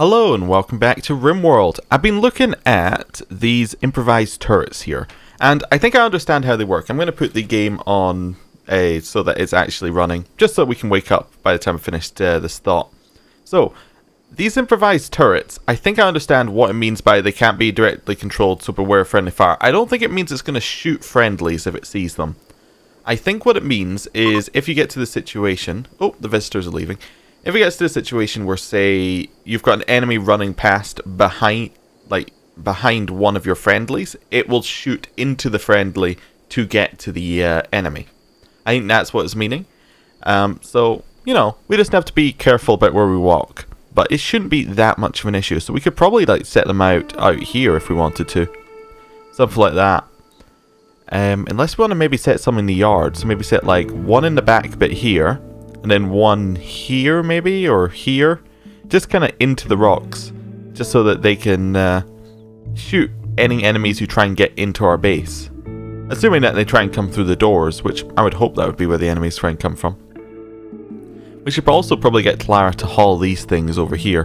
Hello and welcome back to RimWorld. I've been looking at these improvised turrets here, and I think I understand how they work. I'm going to put the game on so that it's actually running, just so we can wake up by the time I finished this thought. So, these improvised turrets, I think I understand what it means by they can't be directly controlled, so beware of friendly fire. I don't think it means it's going to shoot friendlies if it sees them. I think what it means is if you get to the situation... Oh, the visitors are leaving. If it gets to a situation where, say, you've got an enemy running past behind one of your friendlies, it will shoot into the friendly to get to the enemy. I think that's what it's meaning. So, you know, we just have to be careful about where we walk. But it shouldn't be that much of an issue. So we could probably, set them out here if we wanted to. Something like that. Unless we want to maybe set some in the yard. So maybe set, one in the back bit here. And then one here, maybe, or here. Just kind of into the rocks. Just so that they can shoot any enemies who try and get into our base. Assuming that they try and come through the doors, which I would hope that would be where the enemies try and come from. We should also probably get Clara to haul these things over here.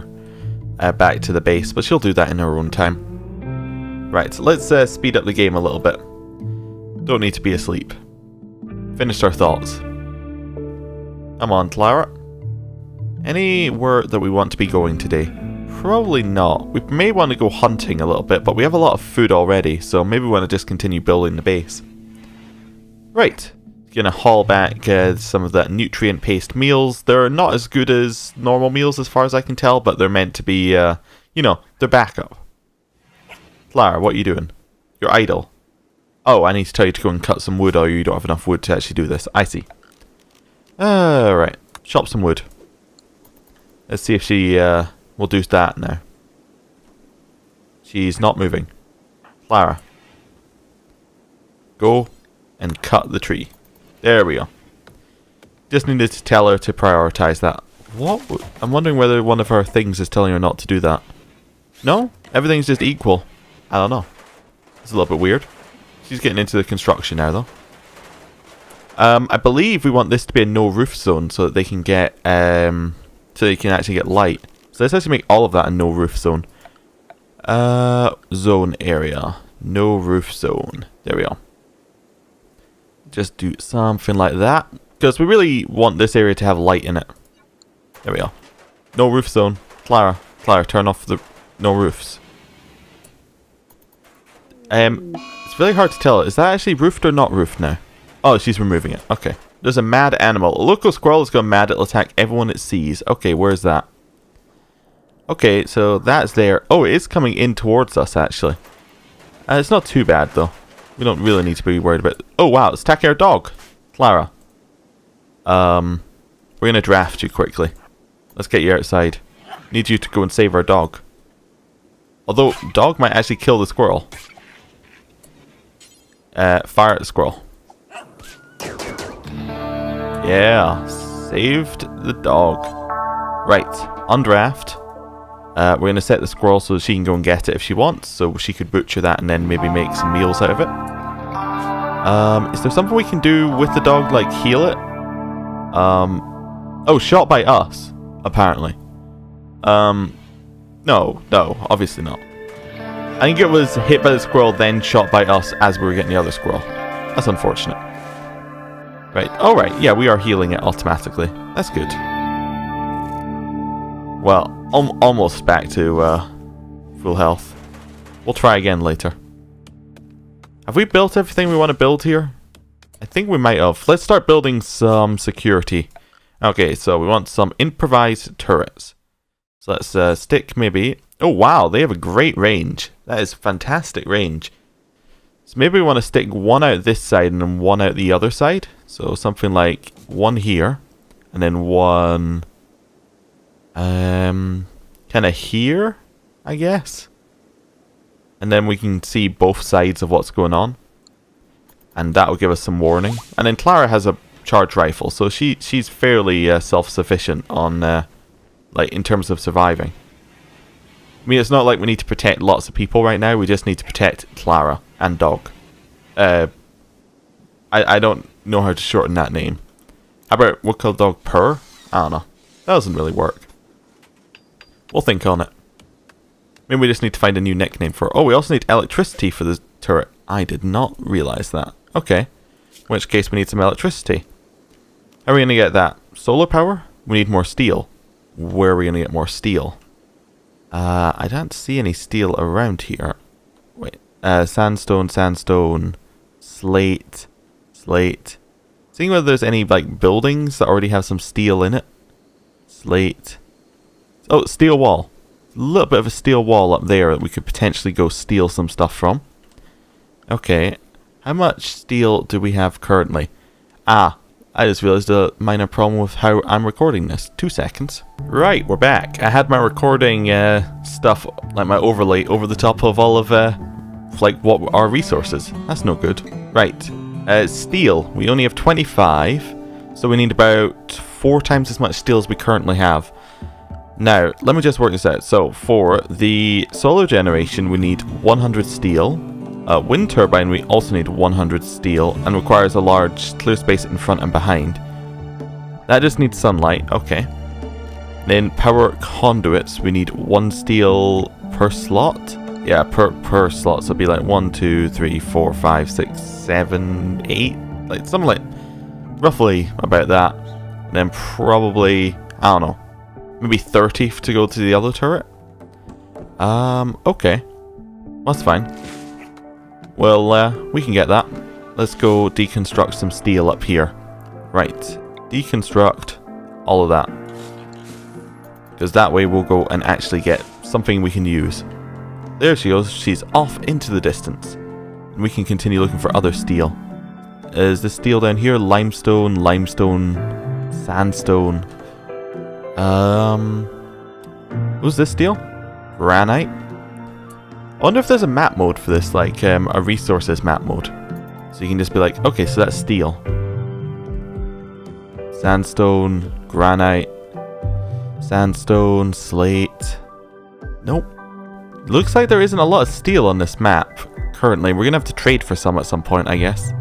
Back to the base, but she'll do that in her own time. Right, so let's speed up the game a little bit. Don't need to be asleep. Finished our thoughts. Come on, Clara. Anywhere that we want to be going today? Probably not. We may want to go hunting a little bit, but we have a lot of food already, so maybe we want to just continue building the base. Right. Gonna haul back some of that nutrient-paced meals. They're not as good as normal meals as far as I can tell, but they're meant to be, they're backup. Clara, what are you doing? You're idle. Oh, I need to tell you to go and cut some wood, or you don't have enough wood to actually do this. I see. Right. Chop some wood. Let's see if she will do that now. She's not moving. Clara. Go and cut the tree. There we go. Just needed to tell her to prioritize that. What? I'm wondering whether one of her things is telling her not to do that. No? Everything's just equal. I don't know. It's a little bit weird. She's getting into the construction now, though. I believe we want this to be a no roof zone so that they can get, so they can actually get light. So let's actually make all of that a no roof zone. Zone area. No roof zone. There we go. Just do something like that. Because we really want this area to have light in it. There we go. No roof zone. Clara, turn off the no roofs. It's really hard to tell. Is that actually roofed or not roofed now? Oh, she's removing it. Okay. There's a mad animal. A local squirrel has gone mad. It'll attack everyone it sees. Okay, where's that? Okay, so that's there. Oh, it is coming in towards us, actually. It's not too bad, though. We don't really need to be worried about... Oh, wow. It's attacking our dog. Clara. We're going to draft you quickly. Let's get you outside. Need you to go and save our dog. Although, dog might actually kill the squirrel. Fire at the squirrel. Yeah, saved the dog. Right, undraft. We're going to set the squirrel so she can go and get it if she wants. So she could butcher that and then maybe make some meals out of it. Is there something we can do with the dog, like heal it? Oh, shot by us, apparently. No, obviously not. I think it was hit by the squirrel, then shot by us as we were getting the other squirrel. That's unfortunate. Right, alright, yeah, we are healing it automatically. That's good. Well, almost back to full health. We'll try again later. Have we built everything we want to build here? I think we might have. Let's start building some security. Okay, so we want some improvised turrets. So let's stick maybe... Oh wow, they have a great range. That is fantastic range. So maybe we want to stick one out this side and then one out the other side. So something like one here. And then one... kind of here, I guess. And then we can see both sides of what's going on. And that will give us some warning. And then Clara has a charged rifle. So she's fairly self-sufficient on... in terms of surviving. I mean, it's not like we need to protect lots of people right now. We just need to protect Clara and dog. I don't know how to shorten that name. How about we'll call dog Purr? I don't know. That doesn't really work. We'll think on it. Maybe we just need to find a new nickname for it. Oh, we also need electricity for the turret. I did not realize that. Okay. In which case we need some electricity. How are we going to get that? Solar power? We need more steel. Where are we going to get more steel? I don't see any steel around here. Wait. Sandstone, sandstone, slate, slate. Seeing whether there's any like buildings that already have some steel in it. Slate. Oh, steel wall. A little bit of a steel wall up there that we could potentially go steal some stuff from. Okay. How much steel do we have currently? Ah, I just realized a minor problem with how I'm recording this. 2 seconds. Right, we're back. I had my recording stuff, like my overlay, over the top of all of like what our resources. That's no good. Right. Steel. We only have 25, so we need about 4 times as much steel as we currently have. Now, let me just work this out. So, for the solar generation, we need 100 steel. Wind turbine, we also need 100 steel, and requires a large clear space in front and behind. That just needs sunlight. Okay. Then, power conduits, we need 1 steel per slot. Yeah, per slot, so it'd be like 1, 2, 3, 4, 5, 6, 7, 8. Like, something like, roughly about that. And then probably, I don't know. Maybe 30 to go to the other turret? Okay. That's fine. Well, we can get that. Let's go deconstruct some steel up here. Right. Deconstruct all of that. Because that way we'll go and actually get something we can use. There she goes. She's off into the distance. And we can continue looking for other steel. Is the steel down here? Limestone, limestone, sandstone. Was this steel? Granite? I wonder if there's a map mode for this, like a resources map mode. So you can just be like, okay, so that's steel. Sandstone, granite, sandstone, slate. Nope. Looks like there isn't a lot of steel on this map currently. We're gonna have to trade for some at some point, I guess.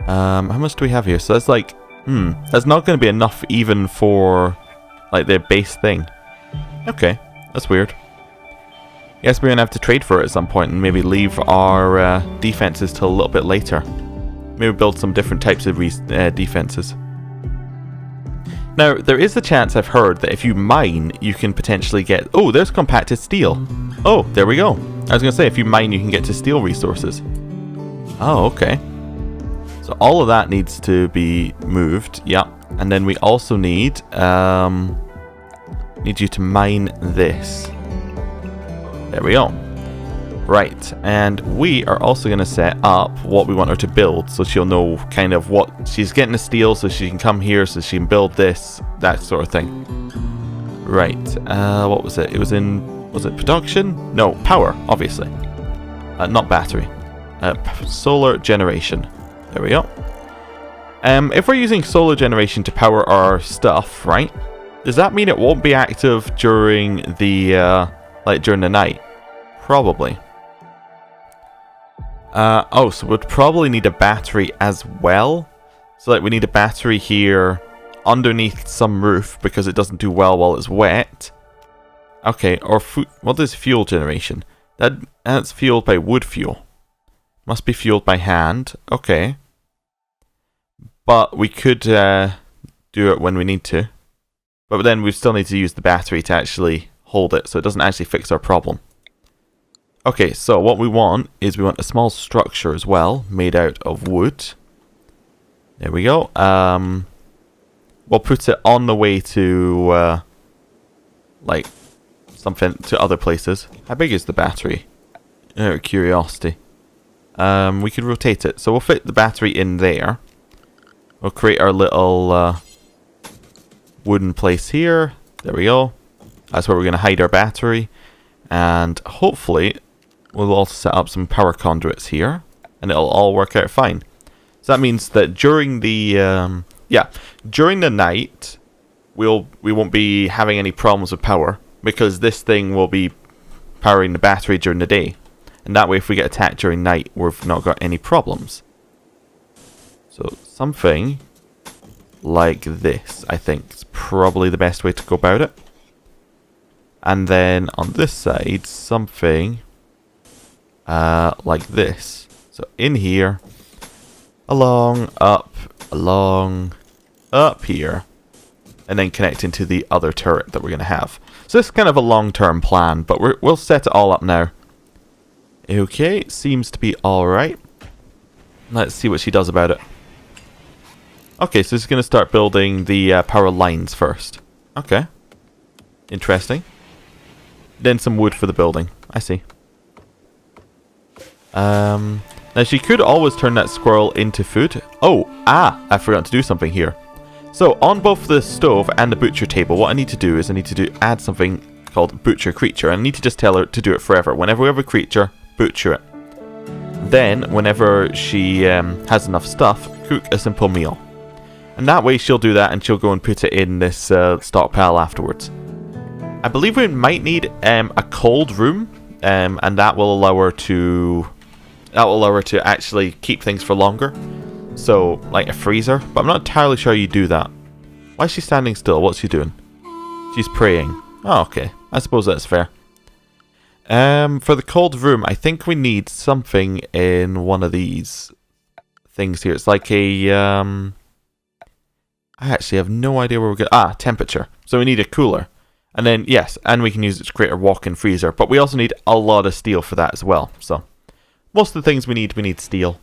How much do we have here? So that's like, that's not going to be enough even for, like, their base thing. Okay, that's weird. Guess we're going to have to trade for it at some point and maybe leave our defenses till a little bit later. Maybe build some different types of defenses. Now, there is a chance I've heard that if you mine, you can potentially get... Oh, there's compacted steel. Oh, there we go. I was going to say, if you mine, you can get to steel resources. Oh, okay. So all of that needs to be moved, yeah. And then we also need you to mine this. There we go. Right, and we are also going to set up what we want her to build, so she'll know kind of what she's getting to steal, so she can come here, so she can build this, that sort of thing. Right, what was it? It was in, was it production? No, power, obviously. Not battery. Solar generation. There we go. If we're using solar generation to power our stuff, right? Does that mean it won't be active during the, during the night? Probably. Oh, so we'd probably need a battery as well. So, like, we need a battery here underneath some roof because it doesn't do well while it's wet. Okay, or what is fuel generation? That's fueled by wood fuel. Must be fueled by hand. Okay. But we could do it when we need to. But then we still need to use the battery to actually hold it, so it doesn't actually fix our problem. Okay, so what we want is we want a small structure as well, made out of wood. There we go. We'll put it on the way to, like, something to other places. How big is the battery? Out of curiosity. We could rotate it. So we'll fit the battery in there. We'll create our little wooden place here. There we go. That's where we're going to hide our battery. And hopefully we'll also set up some power conduits here. And it'll all work out fine. So that means that during the during the night we won't be having any problems with power, because this thing will be powering the battery during the day. And that way, if we get attacked during night, we've not got any problems. So something like this, I think, is probably the best way to go about it. And then on this side, something like this. So in here, along, up here, and then connecting to the other turret that we're going to have. So this is kind of a long-term plan, but we'll set it all up now. Okay, seems to be alright. Let's see what she does about it. Okay, so she's going to start building the power lines first. Okay. Interesting. Then some wood for the building. I see. Now she could always turn that squirrel into food. Oh, I forgot to do something here. So on both the stove and the butcher table, what I need to do is add something called butcher creature. I need to just tell her to do it forever. Whenever we have a creature, butcher it. Then, whenever she has enough stuff, cook a simple meal. And that way she'll do that and she'll go and put it in this stockpile afterwards. I believe we might need a cold room, and that will allow her to actually keep things for longer. So, like a freezer. But I'm not entirely sure you do that. Why is she standing still? What's she doing? She's praying. Oh, okay. I suppose that's fair. For the cold room, I think we need something in one of these things here. It's like a, I actually have no idea where we're going. Temperature. So we need a cooler. And then, yes, and we can use it to create a walk-in freezer. But we also need a lot of steel for that as well. So, most of the things we need steel.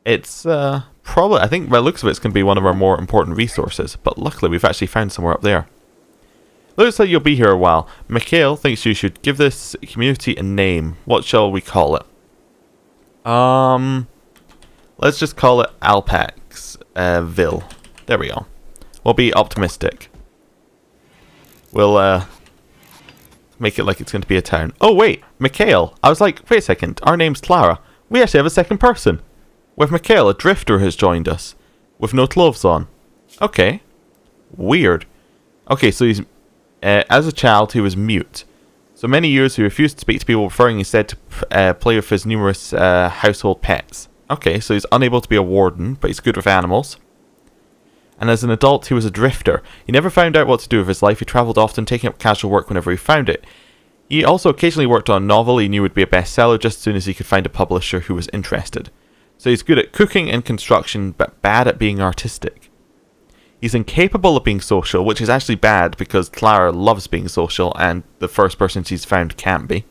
It's, probably, I think by the looks of it, it's going to be one of our more important resources. But luckily, we've actually found somewhere up there. Looks like you'll be here a while. Mikhail thinks you should give this community a name. What shall we call it? Let's just call it AlpaxVille. There we go. We'll be optimistic. We'll make it like it's going to be a town. Oh wait, Mikhail. I was like, wait a second. Our name's Clara. We actually have a second person. With Mikhail, a drifter has joined us, with no clothes on. Okay. Weird. Okay, so he's as a child, he was mute. So many years he refused to speak to people, preferring instead to play with his numerous household pets. Okay, so he's unable to be a warden, but he's good with animals. And as an adult, he was a drifter. He never found out what to do with his life. He travelled often, taking up casual work whenever he found it. He also occasionally worked on a novel he knew would be a bestseller just as soon as he could find a publisher who was interested. So he's good at cooking and construction, but bad at being artistic. He's incapable of being social, which is actually bad because Clara loves being social and the first person she's found can't be.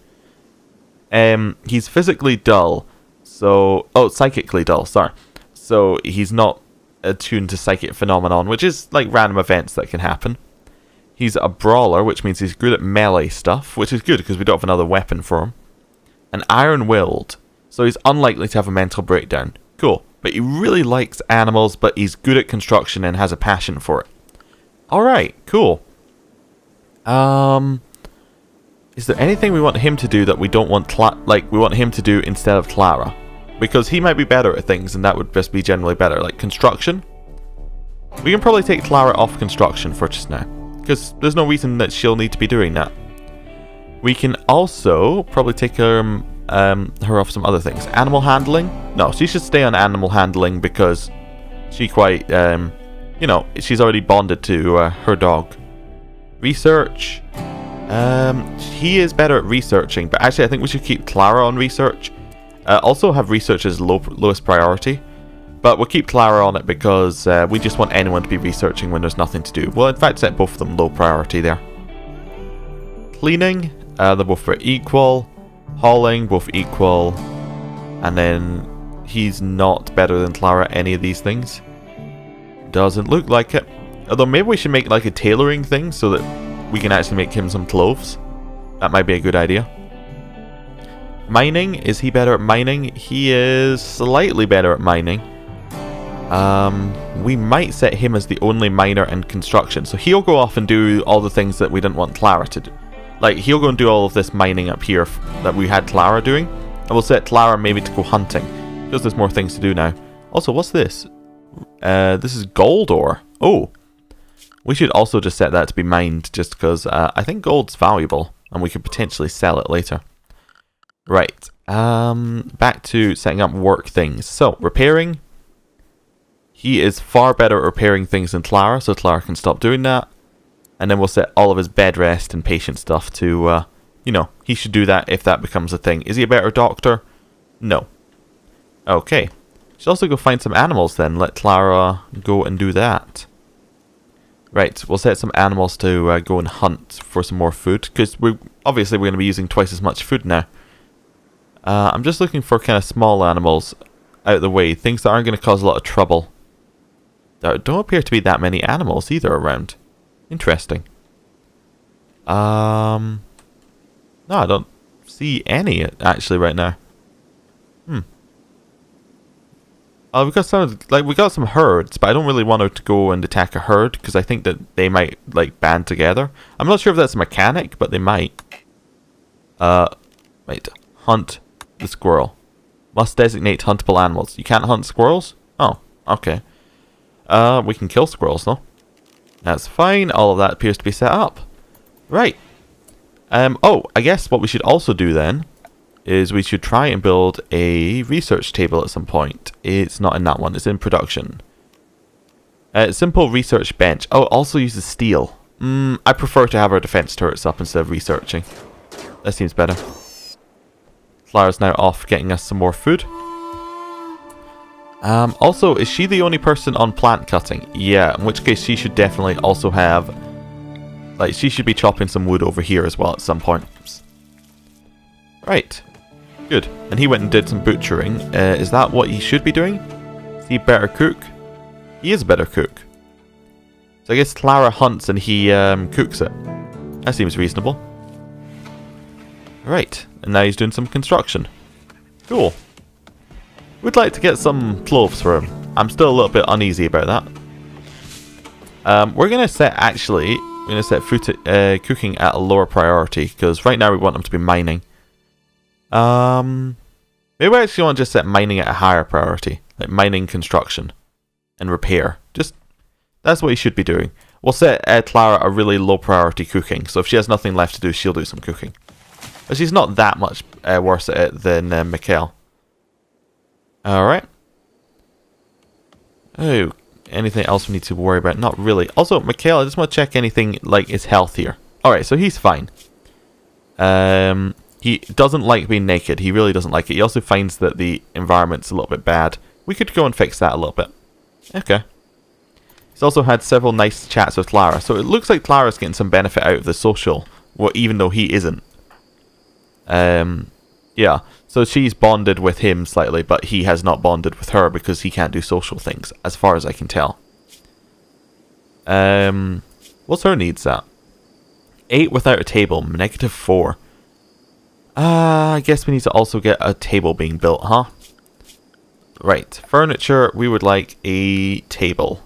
He's physically dull, psychically dull, sorry. So he's not attuned to psychic phenomenon, which is like random events that can happen. He's a brawler, which means he's good at melee stuff, which is good because we don't have another weapon for him. And iron-willed, so he's unlikely to have a mental breakdown. Cool. But he really likes animals, but he's good at construction and has a passion for it. Alright, cool. Is there anything we want him to do that we don't want we want him to do instead of Clara? Because he might be better at things and that would just be generally better. Like construction? We can probably take Clara off construction for just now. Because there's no reason that she'll need to be doing that. We can also probably take her off some other things. Animal handling? No, she should stay on animal handling because she quite, she's already bonded to her dog. Research? He is better at researching, but actually I think we should keep Clara on research. Also have research as lowest priority, but we'll keep Clara on it because we just want anyone to be researching when there's nothing to do. Well, in fact, set both of them low priority there. Cleaning? They're both very equal. Hauling, both equal. And then he's not better than Clara at any of these things. Doesn't look like it. Although maybe we should make like a tailoring thing so that we can actually make him some clothes. That might be a good idea. Mining, is he better at mining? He is slightly better at mining. We might set him as the only miner in construction. So he'll go off and do all the things that we didn't want Clara to do. Like, he'll go and do all of this mining up here that we had Clara doing. And we'll set Clara maybe to go hunting. Because there's more things to do now. Also, what's this? This is gold ore. Oh. We should also just set that to be mined. Just because I think gold's valuable. And we could potentially sell it later. Right. Back to setting up work things. So, repairing. He is far better at repairing things than Clara. So Clara can stop doing that. And then we'll set all of his bed rest and patient stuff to, you know, he should do that if that becomes a thing. Is he a better doctor? No. Okay. Should also go find some animals then. Let Clara go and do that. Right, we'll set some animals to go and hunt for some more food, because obviously we're going to be using twice as much food now. I'm just looking for kind of small animals out of the way, things that aren't going to cause a lot of trouble. There don't appear to be that many animals either around. Interesting. No, I don't see any actually right now. We got some herds, but I don't really want her to go and attack a herd because I think that they might like band together. I'm not sure if that's a mechanic, but they might. Wait, hunt the squirrel. Must designate huntable animals. You can't hunt squirrels? Oh, okay. We can kill squirrels though. That's fine. All of that appears to be set up. Right. Oh, I guess what we should also do then is we should try and build a research table at some point. It's not in that one, it's in production. Simple research bench. Oh, it also uses steel. I prefer to have our defense turrets up instead of researching. That seems better. Clara's now off getting us some more food. Also, is she the only person on plant cutting? Yeah, in which case she should definitely also have... Like, she should be chopping some wood over here as well at some point. Right. Good. And he went and did some butchering. Is that what he should be doing? Is he a better cook? He is a better cook. So I guess Clara hunts and he cooks it. That seems reasonable. Right. And now he's doing some construction. Cool. Would like to get some clothes for him. I'm still a little bit uneasy about that. We're going to set, actually, we're going to set food cooking at a lower priority, because right now we want him to be mining. Maybe I actually want to just set mining at a higher priority. Like mining, construction, and repair. Just, that's what he should be doing. We'll set Clara a really low priority cooking, so if she has nothing left to do, she'll do some cooking. But she's not that much worse at it than Mikhail. Alright. Oh, anything else we need to worry about? Not really. Also, Mikhail, I just want to check anything like his health here. Alright, so he's fine. He doesn't like being naked. He really doesn't like it. He also finds that the environment's a little bit bad. We could go and fix that a little bit. Okay. He's also had several nice chats with Clara. So it looks like Clara's getting some benefit out of the social. Well, even though he isn't. Yeah. So she's bonded with him slightly, but he has not bonded with her because he can't do social things, as far as I can tell. What's her needs at? 8 without a table. -4. I guess we need to also get a table being built, huh? Right. Furniture, we would like a table.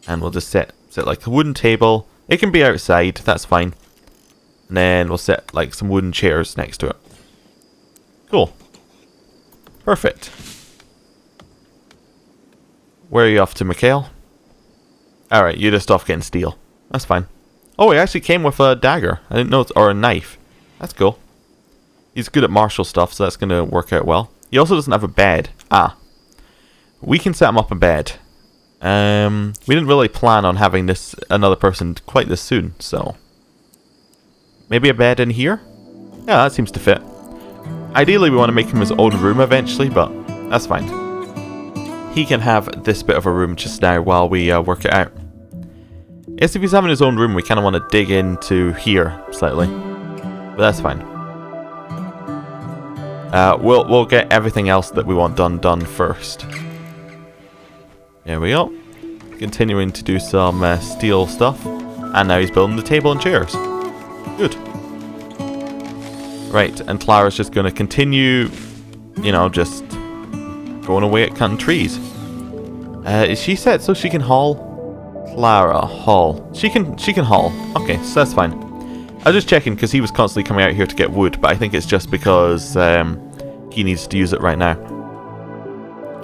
And we'll just set like a wooden table. It can be outside, that's fine. And then we'll set like some wooden chairs next to it. Cool. Perfect. Where are you off to, Mikhail? Alright, you're just off getting steel. That's fine. Oh, he actually came with a dagger. I didn't know it's... Or a knife. That's cool. He's good at martial stuff, so that's going to work out well. He also doesn't have a bed. Ah. We can set him up a bed. We didn't really plan on having this another person quite this soon, so... Maybe a bed in here? Yeah, that seems to fit. Ideally, we want to make him his own room eventually, but that's fine. He can have this bit of a room just now while we work it out. Yes, if he's having his own room, we kind of want to dig into here slightly. But that's fine. We'll get everything else that we want done first. There we go. Continuing to do some steel stuff. And now he's building the table and chairs. Good. Right, and Clara's just going to continue, you know, just going away at cutting trees. Is she set so she can haul? Clara, haul. She can haul. Okay, so that's fine. I was just checking because he was constantly coming out here to get wood, but I think it's just because he needs to use it right now.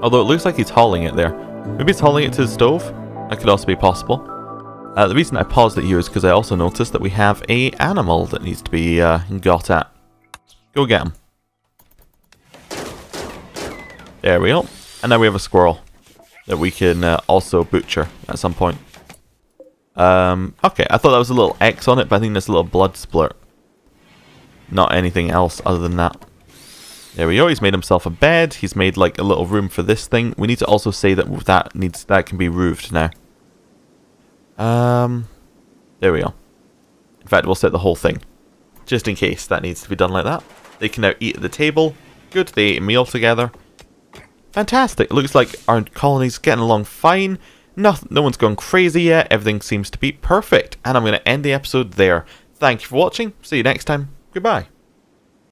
Although it looks like he's hauling it there. Maybe he's hauling it to the stove? That could also be possible. The reason I paused it here is because I also noticed that we have an animal that needs to be got at. Go get him. There we go. And now we have a squirrel that we can also butcher at some point. Okay, I thought that was a little X on it, but I think there's a little blood splurt. Not anything else other than that. There we go, he's made himself a bed, he's made like a little room for this thing. We need to also say that that can be roofed now. There we go. In fact, we'll set the whole thing. Just in case that needs to be done like that. They can now eat at the table. Good, they ate a meal together. Fantastic, it looks like our colony's getting along fine. No one's gone crazy yet, everything seems to be perfect. And I'm going to end the episode there. Thank you for watching, see you next time, goodbye.